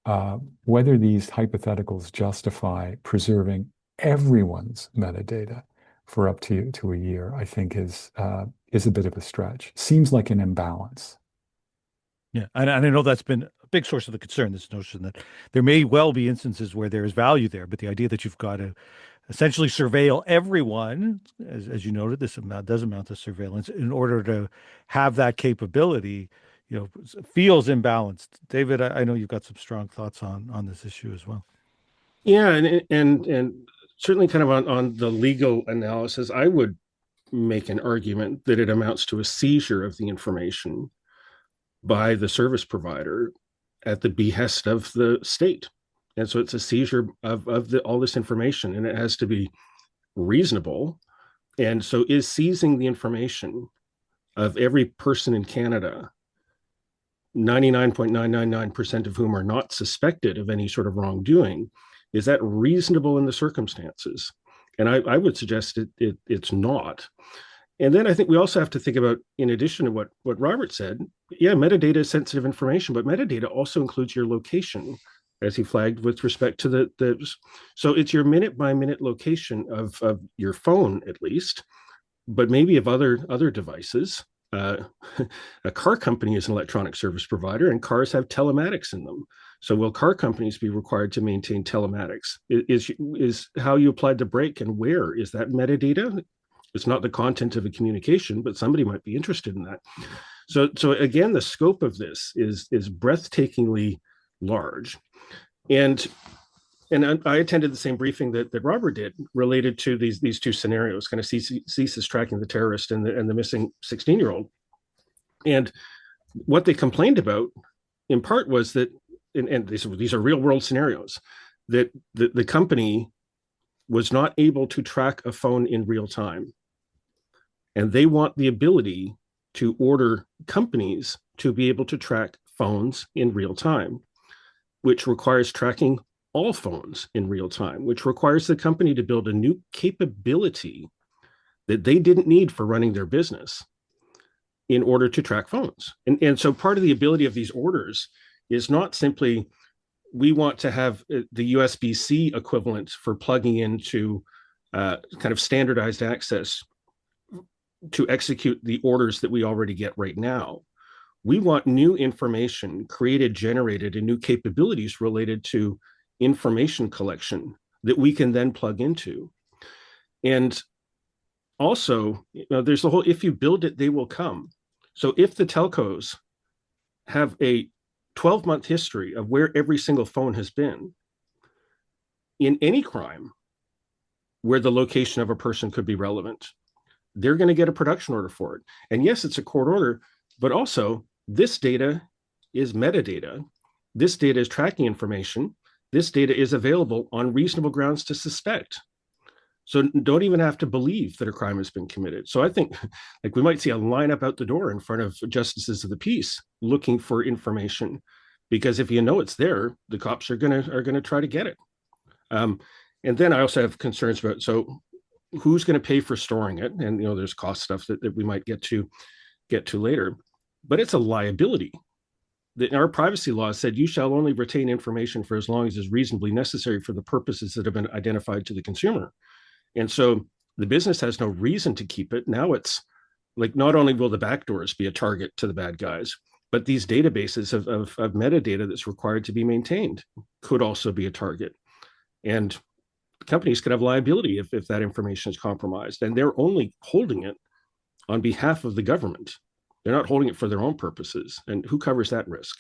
hypotheticals justify preserving everyone's metadata for up to a year, I think is a bit of a stretch. Seems like an imbalance. Yeah, and I know that's been a big source of the concern, this notion that there may well be instances where there is value there, but the idea that you've got to essentially surveil everyone, as you noted, this does amount to surveillance, in order to have that capability, feels imbalanced. David, I know you've got some strong thoughts on this issue as well. Yeah, and certainly kind of on the legal analysis, I would make an argument that it amounts to a seizure of the information by the service provider at the behest of the state. And so it's a seizure of all this information, and it has to be reasonable. And so is seizing the information of every person in Canada, 99.999% of whom are not suspected of any sort of wrongdoing, is that reasonable in the circumstances? And I would suggest it's not. And then I think we also have to think about, in addition to what Robert said, yeah, metadata is sensitive information, but metadata also includes your location, as he flagged with respect to so it's your minute by minute location of your phone, at least, but maybe of other devices. A car company is an electronic service provider, and cars have telematics in them. So will car companies be required to maintain telematics? Is how you applied the brake and where? Is that metadata? It's not the content of a communication, but somebody might be interested in that. So again, the scope of this is breathtakingly large. And I attended the same briefing that Robert did related to these two scenarios, kind of CSIS tracking the terrorist and the missing 16-year-old. And what they complained about, in part, was that, and these are real world scenarios, that the company was not able to track a phone in real time. And they want the ability to order companies to be able to track phones in real time, which requires tracking all phones in real time, which requires the company to build a new capability that they didn't need for running their business in order to track phones. And so part of the ability of these orders is not simply, we want to have the USB-C equivalent for plugging into kind of standardized access to execute the orders that we already get right now. We want new information created, generated, and new capabilities related to information collection that we can then plug into. And also, there's the whole, if you build it, they will come. So if the telcos have a 12-month history of where every single phone has been in any crime where the location of a person could be relevant, they're going to get a production order for it. And yes, it's a court order, but also this data is metadata. This data is tracking information. This data is available on reasonable grounds to suspect. So don't even have to believe that a crime has been committed. So I think like we might see a lineup out the door in front of justices of the peace looking for information, because if you know it's there, the cops are gonna try to get it. And then I also have concerns about, so who's going to pay for storing it? And there's cost stuff that we might get to later, but it's a liability. Our privacy law said you shall only retain information for as long as is reasonably necessary for the purposes that have been identified to the consumer. And so the business has no reason to keep it. Now it's like, not only will the backdoors be a target to the bad guys, but these databases of metadata that's required to be maintained could also be a target. And companies could have liability if that information is compromised. And they're only holding it on behalf of the government. They're not holding it for their own purposes. And who covers that risk?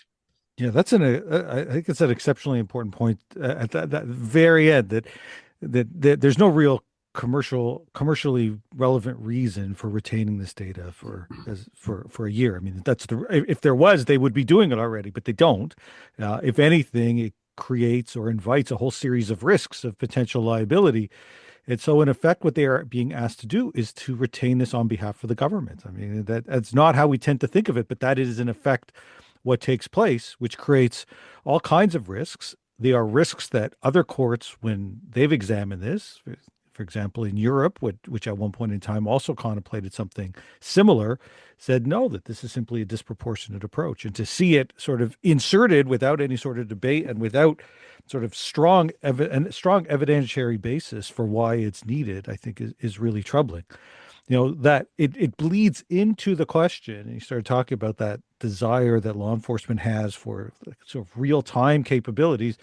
Yeah, I think it's an exceptionally important point at that very end, that there's no real commercially relevant reason for retaining this data for a year. I mean, if there was, they would be doing it already, but they don't. If anything, it creates or invites a whole series of risks of potential liability. And so in effect, what they are being asked to do is to retain this on behalf of the government. I mean, that's not how we tend to think of it, but that is in effect what takes place, which creates all kinds of risks. They are risks that other courts, when they've examined this, for example, in Europe, which at one point in time also contemplated something similar, said no, that this is simply a disproportionate approach. And to see it sort of inserted without any sort of debate and without sort of strong evidentiary basis for why it's needed, I think is really troubling. That it bleeds into the question, and you started talking about that desire that law enforcement has for sort of real-time capabilities.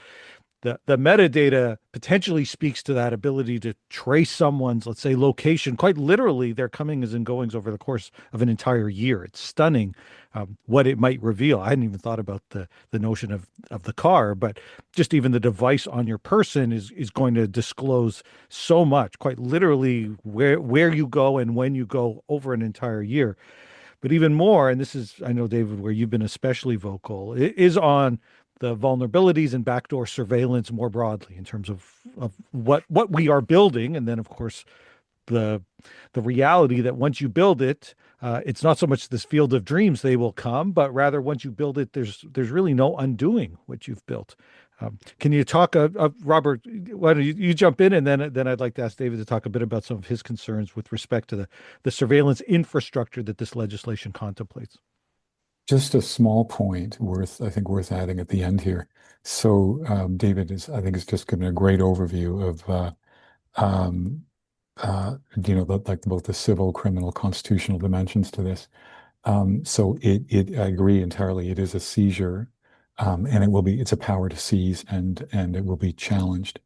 The metadata potentially speaks to that ability to trace someone's, let's say, location, quite literally their comings and goings over the course of an entire year. It's stunning what it might reveal. I hadn't even thought about the notion of the car, but just even the device on your person is going to disclose so much, quite literally where you go and when you go over an entire year. But even more, and this is, I know, David, where you've been especially vocal, it is on the vulnerabilities and backdoor surveillance more broadly in terms of what we are building. And then, of course, the reality that once you build it, it's not so much this field of dreams they will come, but rather once you build it, there's really no undoing what you've built. Can you talk, Robert, why don't you jump in, and then I'd like to ask David to talk a bit about some of his concerns with respect to the surveillance infrastructure that this legislation contemplates. Just a small point worth adding at the end here. So David I think is just given a great overview of like both the civil, criminal, constitutional dimensions to this. So I agree entirely. It is a seizure, and it's a power to seize, and it will be challenged.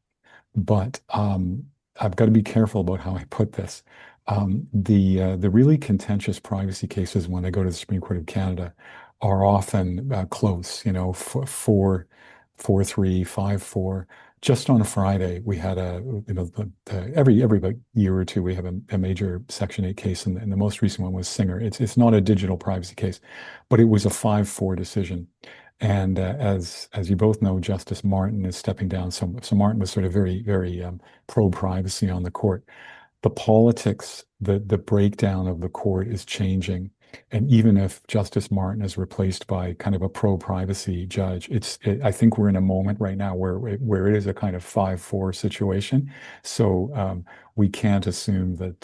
But I've got to be careful about how I put this. The really contentious privacy cases when they go to the Supreme Court of Canada are often close, 4-3, 5-4. Just on a Friday, we had every year or two we have a major Section 8 case, and the most recent one was Singer. It's not a digital privacy case, but it was a 5-4 decision. And as you both know, Justice Martin is stepping down. So Martin was sort of very, very pro-privacy on the court. The politics, the breakdown of the court is changing. And even if Justice Martin is replaced by kind of a pro-privacy judge, I think we're in a moment right now where it is a kind of 5-4 situation. So we can't assume that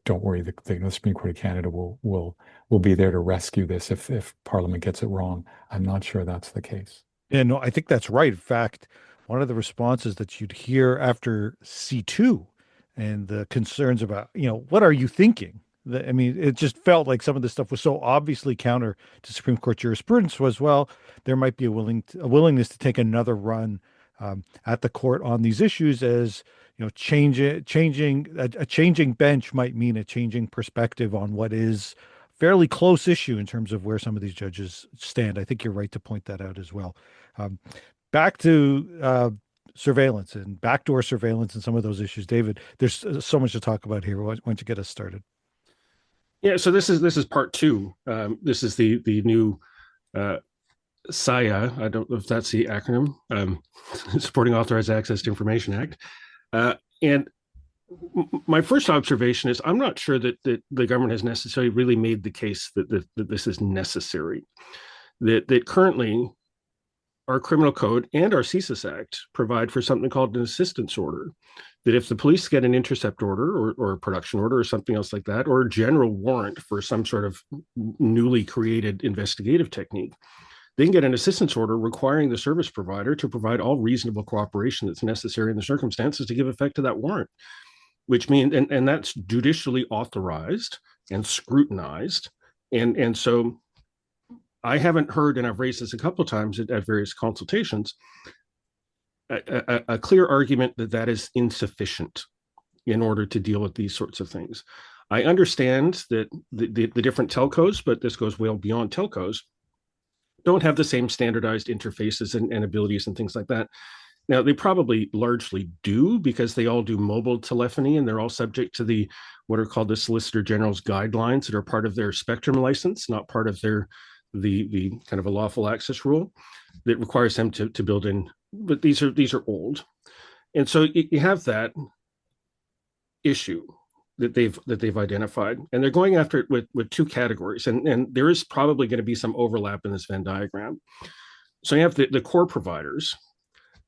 don't worry, the Supreme Court of Canada will be there to rescue this if Parliament gets it wrong. I'm not sure that's the case. Yeah, no, I think that's right. In fact, one of the responses that you'd hear after C2 and the concerns about, what are you thinking? I mean, it just felt like some of this stuff was so obviously counter to Supreme Court jurisprudence was, well, there might be a willingness to take another run at the court on these issues as changing a changing bench might mean a changing perspective on what is fairly close issue in terms of where some of these judges stand. I think you're right to point that out as well. Back to surveillance and backdoor surveillance and some of those issues. David, there's so much to talk about here. Why don't you get us started? Yeah, so this is part two. This is the new SIA. I don't know if that's the acronym. Supporting Authorized Access to Information Act. And my first observation is I'm not sure that the government has necessarily really made the case that this is necessary. That currently our criminal code and our CSIS Act provide for something called an assistance order. That if the police get an intercept order or a production order or something else like that, or a general warrant for some sort of newly created investigative technique, they can get an assistance order requiring the service provider to provide all reasonable cooperation that's necessary in the circumstances to give effect to that warrant, which means, and that's judicially authorized and scrutinized. And so I haven't heard, and I've raised this a couple of times at various consultations, a clear argument that is insufficient in order to deal with these sorts of things. I understand that the different telcos, but this goes well beyond telcos, don't have the same standardized interfaces and abilities and things like that. Now, they probably largely do because they all do mobile telephony and they're all subject to what are called the Solicitor General's guidelines that are part of their spectrum license, not part of the kind of a lawful access rule that requires them to build in. But these are old. And so you have that issue that they've identified, and they're going after it with two categories, and there is probably going to be some overlap in this Venn diagram. So you have the core providers,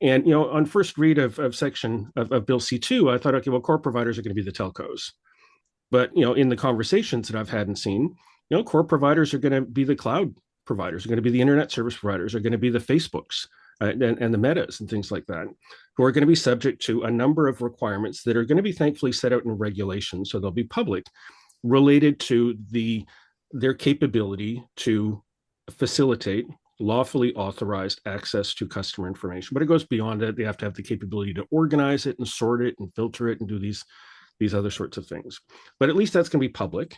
and on first read of section of Bill C2, I thought, okay, well, core providers are going to be the telcos, but in the conversations that I've had and seen, core providers are going to be the cloud providers, are going to be the internet service providers, are going to be the Facebooks and the Metas and things like that, who are going to be subject to a number of requirements that are going to be thankfully set out in regulations, so they'll be public, related to their capability to facilitate lawfully authorized access to customer information. But it goes beyond that. They have to have the capability to organize it and sort it and filter it and do these other sorts of things. But at least that's going to be public,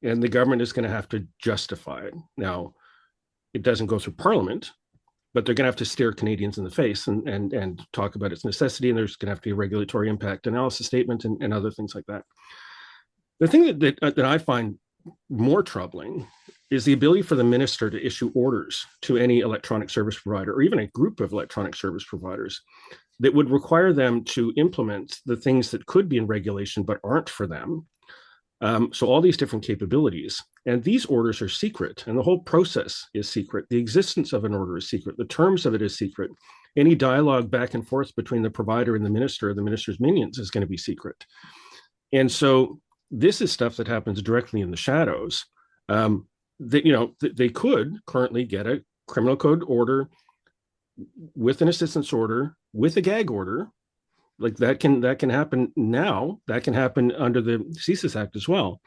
and the government is going to have to justify it. Now, it doesn't go through Parliament, but they're going to have to stare Canadians in the face and talk about its necessity, and there's going to have to be a regulatory impact analysis statement and other things like that. The thing that I find more troubling is the ability for the minister to issue orders to any electronic service provider or even a group of electronic service providers that would require them to implement the things that could be in regulation but aren't for them. So all these different capabilities, and these orders are secret, and the whole process is secret. The existence of an order is secret. The terms of it is secret. Any dialogue back and forth between the provider and the minister or the minister's minions is going to be secret. And so this is stuff that happens directly in the shadows. They could currently get a criminal code order with an assistance order, with a gag order. Like that can happen now. That can happen under the CSIS Act as well.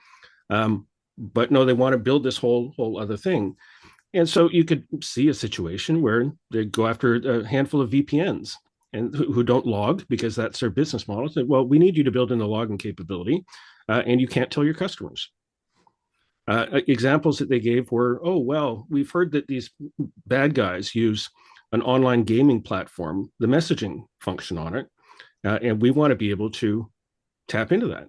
But no, they want to build this whole other thing. And so you could see a situation where they go after a handful of VPNs and who don't log because that's their business model. Say, well, we need you to build in the logging capability, and you can't tell your customers. Examples that they gave were, oh, well, we've heard that these bad guys use an online gaming platform, the messaging function on it, and we want to be able to tap into that.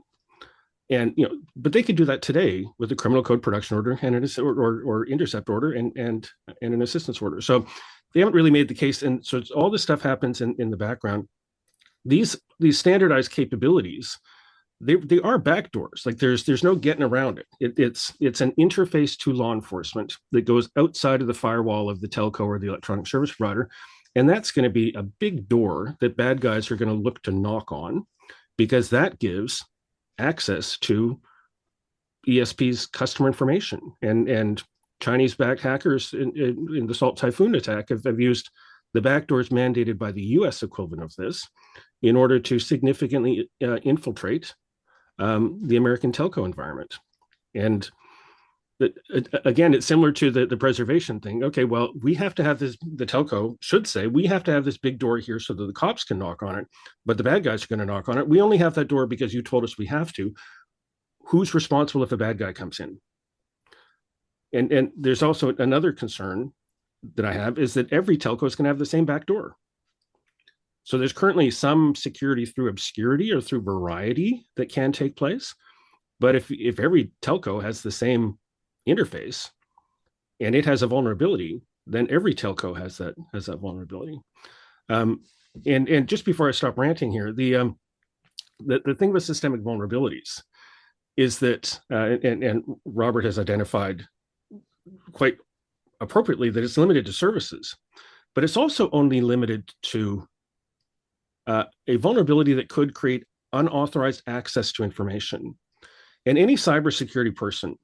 And but they could do that today with a criminal code production order and or intercept order and an assistance order. So they haven't really made the case, and so all this stuff happens in the background. These standardized capabilities, they are backdoors. Like there's no getting around it. It's an interface to law enforcement that goes outside of the firewall of the telco or the electronic service provider. And that's going to be a big door that bad guys are going to look to knock on, because that gives access to ESP's customer information. And Chinese-backed hackers in the Salt Typhoon attack have used the backdoors mandated by the US equivalent of this in order to significantly infiltrate the American telco environment. And again, it's similar to the preservation thing. Okay, well, we have to have this, the telco should say, we have to have this big door here so that the cops can knock on it, but the bad guys are going to knock on it. We only have that door because you told us we have to. Who's responsible if a bad guy comes in? And there's also another concern that I have is that every telco is going to have the same back door. So there's currently some security through obscurity or through variety that can take place. But if every telco has the same interface and it has a vulnerability, then every telco has that vulnerability. And just before I stop ranting here, the thing with systemic vulnerabilities is that, and Robert has identified quite appropriately that it's limited to services, but it's also only limited to a vulnerability that could create unauthorized access to information. And any cybersecurity person,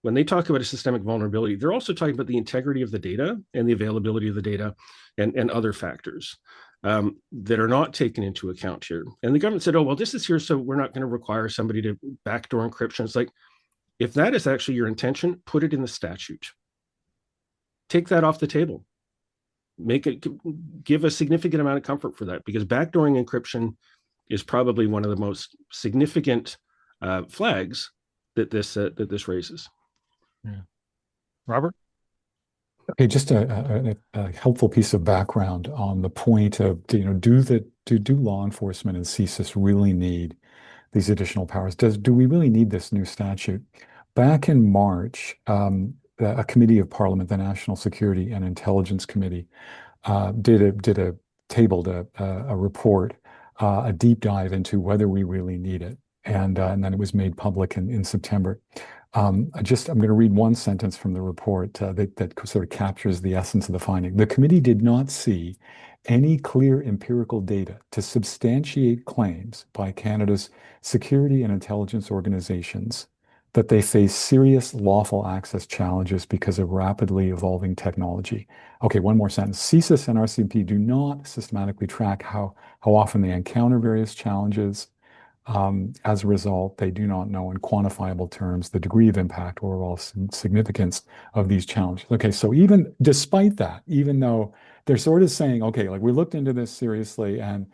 when they talk about a systemic vulnerability, they're also talking about the integrity of the data and the availability of the data and other factors that are not taken into account here. And the government said, oh, well, this is here, so we're not going to require somebody to backdoor encryption. It's like, if that is actually your intention, put it in the statute. Take that off the table. Make it, give a significant amount of comfort for that, because backdooring encryption is probably one of the most significant flags that this raises. Yeah. Robert? Okay, just a helpful piece of background on the point of, do law enforcement and CSIS really need these additional powers? Do we really need this new statute? Back in March, a committee of Parliament, the National Security and Intelligence Committee, tabled a report, a deep dive into whether we really need it, and then it was made public in September. I'm going to read one sentence from the report that sort of captures the essence of the finding. The committee did not see any clear empirical data to substantiate claims by Canada's security and intelligence organizations that they face serious lawful access challenges because of rapidly evolving technology. Okay, one more sentence. CSIS and RCMP do not systematically track how often they encounter various challenges. As a result, they do not know in quantifiable terms the degree of impact or overall significance of these challenges. Okay, so even despite that, even though they're sort of saying, okay, like we looked into this seriously and,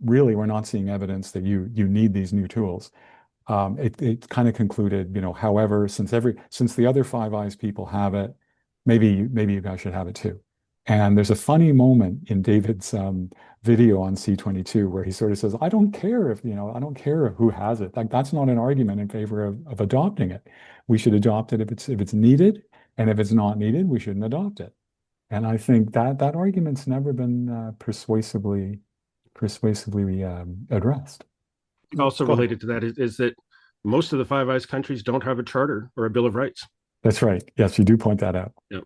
really we're not seeing evidence that you need these new tools. It kind of concluded, however, since the other Five Eyes people have it, maybe you guys should have it too. And there's a funny moment in David's video on C22 where he sort of says, I don't care who has it. Like, that's not an argument in favor of adopting it. We should adopt it if it's needed, and if it's not needed, we shouldn't adopt it. And I think that argument's never been persuasively addressed. Also related to that is that most of the Five Eyes countries don't have a charter or a Bill of Rights. That's right. Yes, you do point that out. Yep.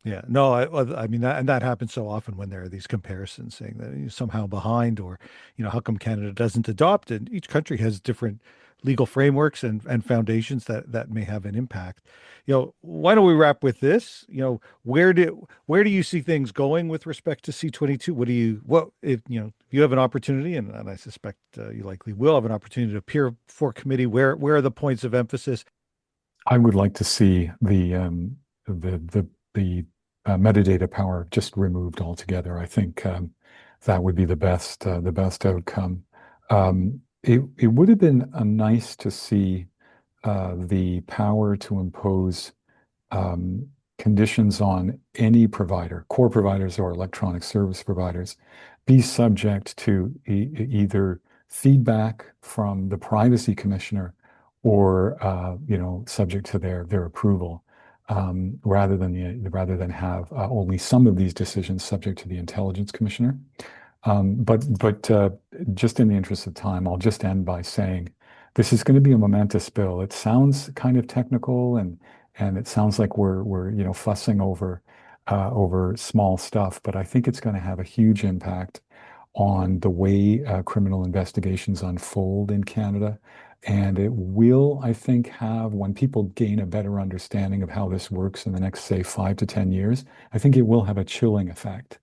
Yeah, no, I mean that happens so often when there are these comparisons saying that you're somehow behind, or how come Canada doesn't adopt it? Each country has different legal frameworks and foundations that may have an impact. Why don't we wrap with this? Where do you see things going with respect to C22? If you have an opportunity, and I suspect you likely will have an opportunity to appear before committee, where are the points of emphasis? I would like to see the metadata power just removed altogether. I think that would be the best outcome. It would have been nice to see the power to impose conditions on any provider, core providers or electronic service providers, be subject to either feedback from the privacy commissioner or subject to their approval. Rather than have only some of these decisions subject to the intelligence commissioner. But just in the interest of time, I'll just end by saying this is going to be a momentous bill. It sounds kind of technical, and it sounds like we're fussing over small stuff, but I think it's going to have a huge impact on the way criminal investigations unfold in Canada. And it will, I think, when people gain a better understanding of how this works in the next, say, 5 to 10 years, I think it will have a chilling effect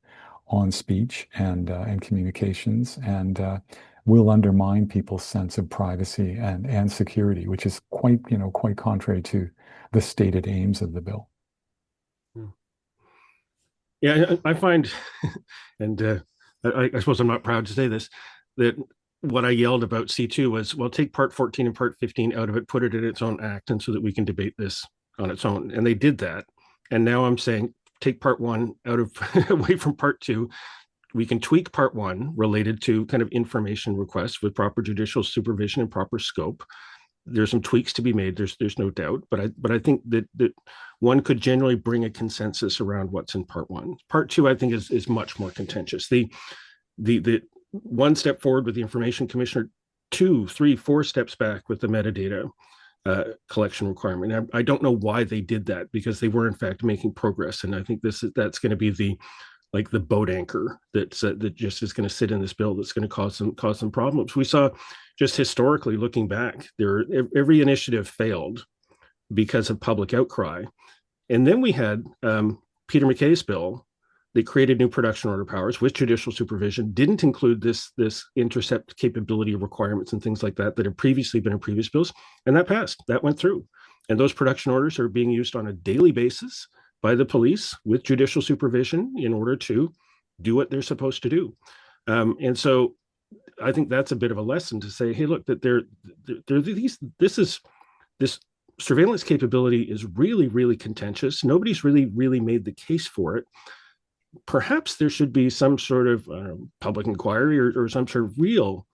on speech and communications. And will undermine people's sense of privacy and security, which is quite contrary to the stated aims of the bill. Yeah, I find, and I suppose I'm not proud to say this, that what I yelled about C2 was, well, take part 14 and part 15 out of it, put it in its own act, and so that we can debate this on its own. And they did that. And now I'm saying, take part 1 out of away from part 2. We can tweak part 1 related to kind of information requests with proper judicial supervision and proper scope. There's some tweaks to be made. There's no doubt, but I think that one could generally bring a consensus around what's in part 1. Part 2, I think, is much more contentious. The one step forward with the information commissioner, 2, 3, 4 steps back with the metadata collection requirement. I don't know why they did that, because they were in fact making progress, and I think that's going to be the boat anchor that just is going to sit in this bill that's going to cause some problems. We saw just historically looking back, every initiative failed because of public outcry. And then we had Peter MacKay's bill that created new production order powers with judicial supervision, didn't include this intercept capability requirements and things like that have previously been in previous bills. And that passed, that went through. And those production orders are being used on a daily basis by the police with judicial supervision in order to do what they're supposed to do. And so I think that's a bit of a lesson to say, hey, look, that this surveillance capability is really, really contentious. Nobody's really made the case for it. Perhaps there should be some sort of public inquiry or some sort of real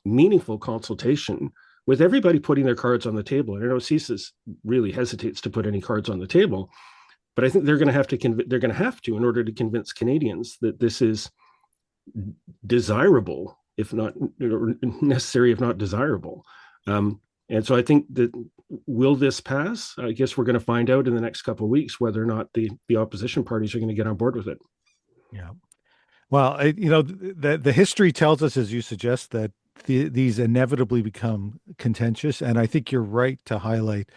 meaningful consultation with everybody putting their cards on the table. And I know CSIS really hesitates to put any cards on the table, but I think they're going to have to in order to convince Canadians that this is desirable, if not necessary, if not desirable. And so I think that, will this pass? I guess we're going to find out in the next couple of weeks whether or not the opposition parties are going to get on board with it. Yeah. Well, the history tells us, as you suggest, that these inevitably become contentious. And I think you're right to highlight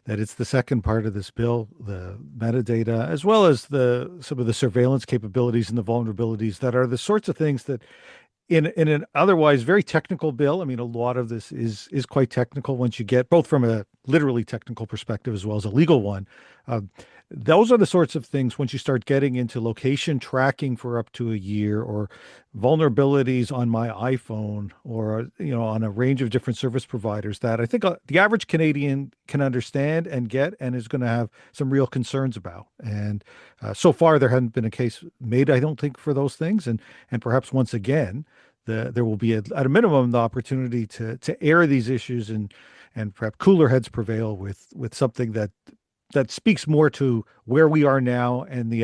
that it's the second part of this bill, the metadata, as well as some of the surveillance capabilities and the vulnerabilities that are the sorts of things that in an otherwise very technical bill. I mean, a lot of this is quite technical once you get both from a literally technical perspective as well as a legal one. Those are the sorts of things once you start getting into location tracking for up to a year, or vulnerabilities on my iPhone, or on a range of different service providers, that I think the average Canadian can understand and get, and is going to have some real concerns about. And so far there hasn't been a case made, I don't think, for those things. And perhaps once again, there will be at a minimum the opportunity to air these issues, and perhaps cooler heads prevail with something that speaks more to where we are now and the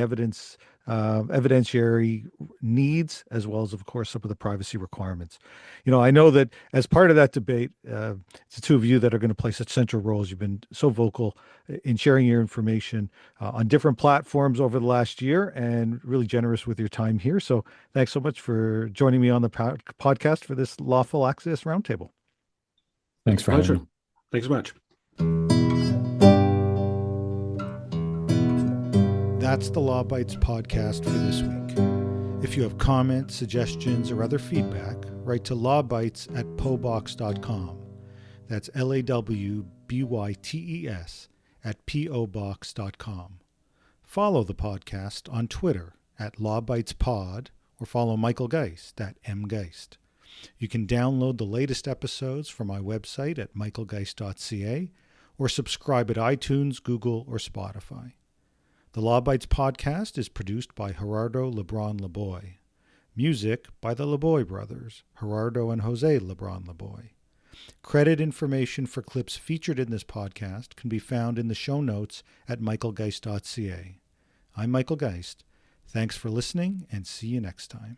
evidentiary needs, as well as, of course, some of the privacy requirements. I know that as part of that debate, it's the two of you that are going to play such central roles. You've been so vocal in sharing your information on different platforms over the last year, and really generous with your time here. So thanks so much for joining me on the podcast for this Lawful Access Roundtable. Thanks for having me. Thanks so much. That's the Law Bytes podcast for this week. If you have comments, suggestions, or other feedback, write to lawbytes@pobox.com. That's LAWBYTES @POBox.com. Follow the podcast on Twitter @LawBytesPod, or follow Michael Geist @MGeist. You can download the latest episodes from my website at michaelgeist.ca, or subscribe at iTunes, Google, or Spotify. The Law Bytes podcast is produced by Gerardo Lebron Laboy. Music by the Laboy brothers, Gerardo and Jose Lebron Laboy. Credit information for clips featured in this podcast can be found in the show notes at michaelgeist.ca. I'm Michael Geist. Thanks for listening, and see you next time.